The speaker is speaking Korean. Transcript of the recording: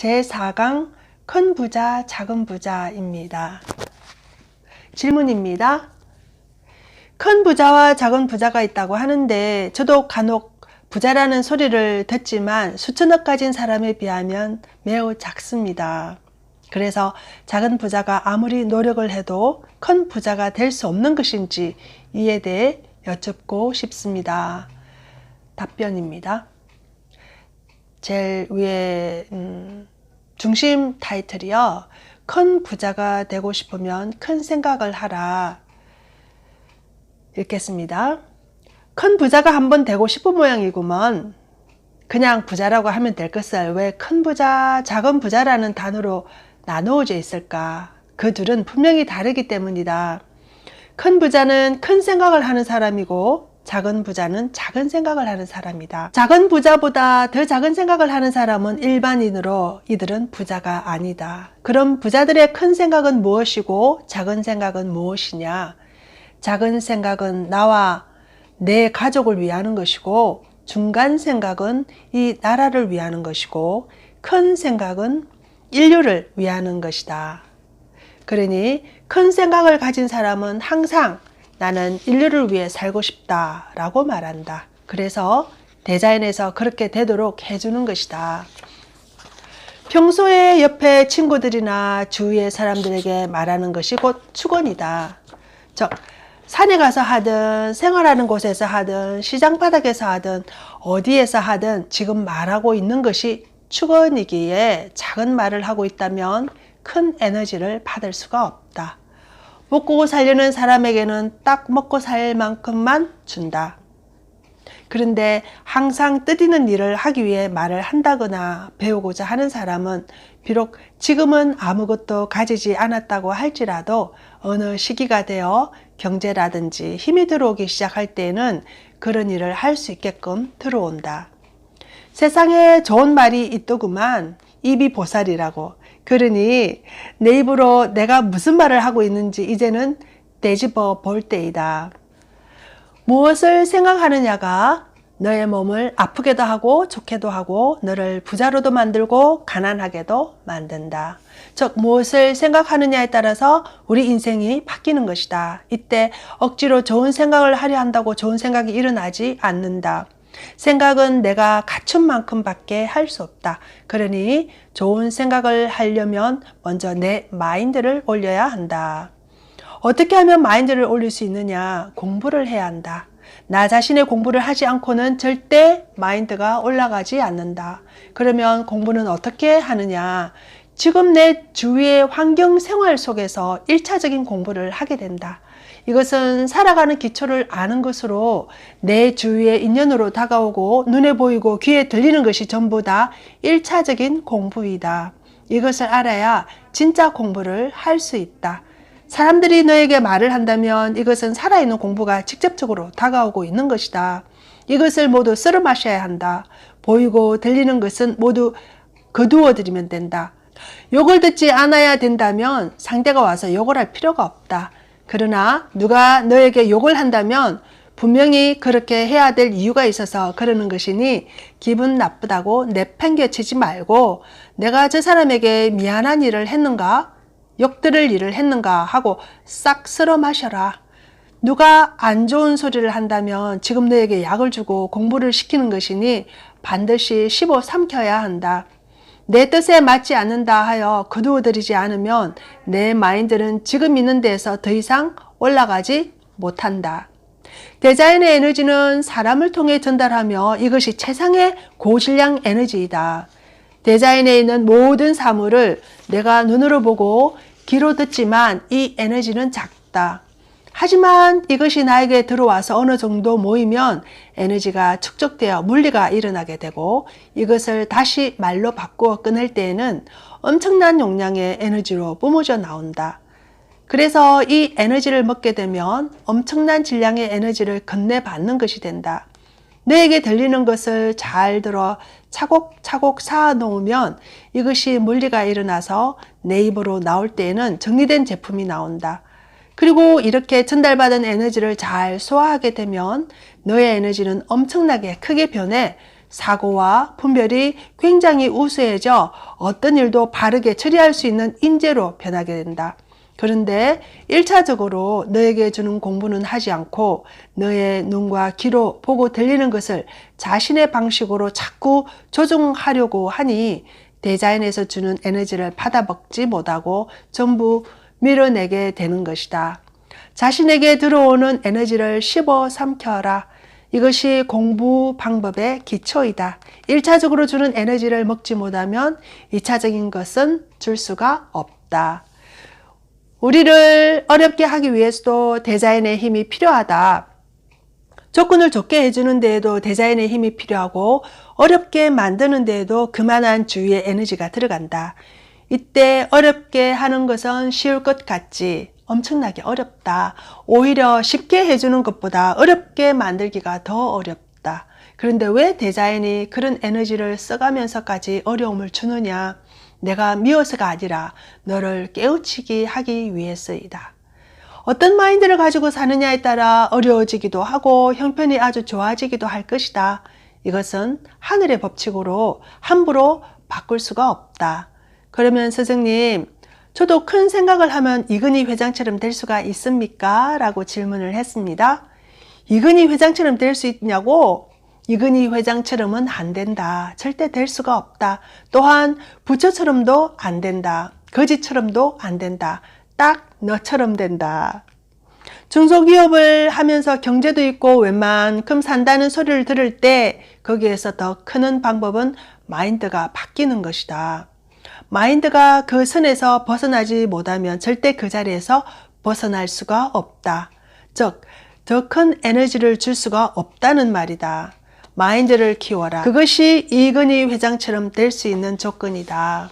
제4강 큰 부자, 작은 부자입니다. 질문입니다. 큰 부자와 작은 부자가 있다고 하는데 저도 간혹 부자라는 소리를 듣지만 수천억 가진 사람에 비하면 매우 작습니다. 그래서 작은 부자가 아무리 노력을 해도 큰 부자가 될 수 없는 것인지 이에 대해 여쭙고 싶습니다. 답변입니다. 제일 위에 중심 타이틀이요. 큰 부자가 되고 싶으면 큰 생각을 하라. 읽겠습니다. 큰 부자가 한번 되고 싶은 모양이구먼. 그냥 부자라고 하면 될 것을 왜 큰 부자, 작은 부자라는 단어로 나누어져 있을까? 그 둘은 분명히 다르기 때문이다. 큰 부자는 큰 생각을 하는 사람이고 작은 부자는 작은 생각을 하는 사람이다. 작은 부자보다 더 작은 생각을 하는 사람은 일반인으로 이들은 부자가 아니다. 그럼 부자들의 큰 생각은 무엇이고 작은 생각은 무엇이냐? 작은 생각은 나와 내 가족을 위하는 것이고 중간 생각은 이 나라를 위하는 것이고 큰 생각은 인류를 위하는 것이다. 그러니 큰 생각을 가진 사람은 항상 나는 인류를 위해 살고 싶다 라고 말한다. 그래서 대자연에서 그렇게 되도록 해주는 것이다. 평소에 옆에 친구들이나 주위의 사람들에게 말하는 것이 곧 축원이다. 즉 산에 가서 하든 생활하는 곳에서 하든 시장 바닥에서 하든 어디에서 하든 지금 말하고 있는 것이 축원이기에 작은 말을 하고 있다면 큰 에너지를 받을 수가 없다. 먹고 살려는 사람에게는 딱 먹고 살 만큼만 준다. 그런데 항상 뜻있는 일을 하기 위해 말을 한다거나 배우고자 하는 사람은 비록 지금은 아무것도 가지지 않았다고 할지라도 어느 시기가 되어 경제라든지 힘이 들어오기 시작할 때에는 그런 일을 할 수 있게끔 들어온다. 세상에 좋은 말이 있더구만. 입이 보살이라고. 그러니 내 입으로 내가 무슨 말을 하고 있는지 이제는 되짚어 볼 때이다. 무엇을 생각하느냐가 너의 몸을 아프게도 하고 좋게도 하고 너를 부자로도 만들고 가난하게도 만든다. 즉 무엇을 생각하느냐에 따라서 우리 인생이 바뀌는 것이다. 이때 억지로 좋은 생각을 하려 한다고 좋은 생각이 일어나지 않는다. 생각은 내가 갖춘 만큼밖에 할 수 없다. 그러니 좋은 생각을 하려면 먼저 내 마인드를 올려야 한다. 어떻게 하면 마인드를 올릴 수 있느냐? 공부를 해야 한다. 나 자신의 공부를 하지 않고는 절대 마인드가 올라가지 않는다. 그러면 공부는 어떻게 하느냐? 지금 내 주위의 환경 생활 속에서 1차적인 공부를 하게 된다. 이것은 살아가는 기초를 아는 것으로 내 주위의 인연으로 다가오고 눈에 보이고 귀에 들리는 것이 전부 다 1차적인 공부이다. 이것을 알아야 진짜 공부를 할 수 있다. 사람들이 너에게 말을 한다면 이것은 살아있는 공부가 직접적으로 다가오고 있는 것이다. 이것을 모두 썰어 마셔야 한다. 보이고 들리는 것은 모두 거두어 드리면 된다. 욕을 듣지 않아야 된다면 상대가 와서 욕을 할 필요가 없다. 그러나 누가 너에게 욕을 한다면 분명히 그렇게 해야 될 이유가 있어서 그러는 것이니 기분 나쁘다고 내팽개치지 말고 내가 저 사람에게 미안한 일을 했는가? 욕들을 일을 했는가? 하고 싹 쓸어 마셔라. 누가 안 좋은 소리를 한다면 지금 너에게 약을 주고 공부를 시키는 것이니 반드시 씹어 삼켜야 한다. 내 뜻에 맞지 않는다 하여 거두어들이지 않으면 내 마인드는 지금 있는 데에서 더 이상 올라가지 못한다. 대자연의 에너지는 사람을 통해 전달하며 이것이 최상의 고질량 에너지이다. 대자연에 있는 모든 사물을 내가 눈으로 보고 귀로 듣지만 이 에너지는 작다. 하지만 이것이 나에게 들어와서 어느 정도 모이면 에너지가 축적되어 물리가 일어나게 되고 이것을 다시 말로 바꾸어 꺼낼 때에는 엄청난 용량의 에너지로 뿜어져 나온다. 그래서 이 에너지를 먹게 되면 엄청난 질량의 에너지를 건네받는 것이 된다. 너에게 들리는 것을 잘 들어 차곡차곡 쌓아 놓으면 이것이 물리가 일어나서 내 입으로 나올 때에는 정리된 제품이 나온다. 그리고 이렇게 전달받은 에너지를 잘 소화하게 되면 너의 에너지는 엄청나게 크게 변해 사고와 분별이 굉장히 우수해져 어떤 일도 바르게 처리할 수 있는 인재로 변하게 된다. 그런데 1차적으로 너에게 주는 공부는 하지 않고 너의 눈과 귀로 보고 들리는 것을 자신의 방식으로 자꾸 조종하려고 하니 대자연에서 주는 에너지를 받아먹지 못하고 전부 밀어내게 되는 것이다. 자신에게 들어오는 에너지를 씹어 삼켜라. 이것이 공부 방법의 기초이다. 1차적으로 주는 에너지를 먹지 못하면 2차적인 것은 줄 수가 없다. 우리를 어렵게 하기 위해서도 대자연의 힘이 필요하다. 조건을 좋게 해주는 데에도 대자연의 힘이 필요하고 어렵게 만드는 데에도 그만한 주위의 에너지가 들어간다. 이때 어렵게 하는 것은 쉬울 것 같지 엄청나게 어렵다. 오히려 쉽게 해주는 것보다 어렵게 만들기가 더 어렵다. 그런데 왜 대자연이 그런 에너지를 써가면서까지 어려움을 주느냐? 내가 미워서가 아니라 너를 깨우치게 하기 위해서이다. 어떤 마인드를 가지고 사느냐에 따라 어려워지기도 하고 형편이 아주 좋아지기도 할 것이다. 이것은 하늘의 법칙으로 함부로 바꿀 수가 없다. 그러면 스승님, 저도 큰 생각을 하면 이근희 회장처럼 될 수가 있습니까? 라고 질문을 했습니다. 이근희 회장처럼 될 수 있냐고? 이근희 회장처럼은 안 된다. 절대 될 수가 없다. 또한 부처처럼도 안 된다. 거지처럼도 안 된다. 딱 너처럼 된다. 중소기업을 하면서 경제도 있고 웬만큼 산다는 소리를 들을 때 거기에서 더 크는 방법은 마인드가 바뀌는 것이다. 마인드가 그 선에서 벗어나지 못하면 절대 그 자리에서 벗어날 수가 없다. 즉, 더 큰 에너지를 줄 수가 없다는 말이다. 마인드를 키워라. 그것이 이근희 회장처럼 될 수 있는 조건이다.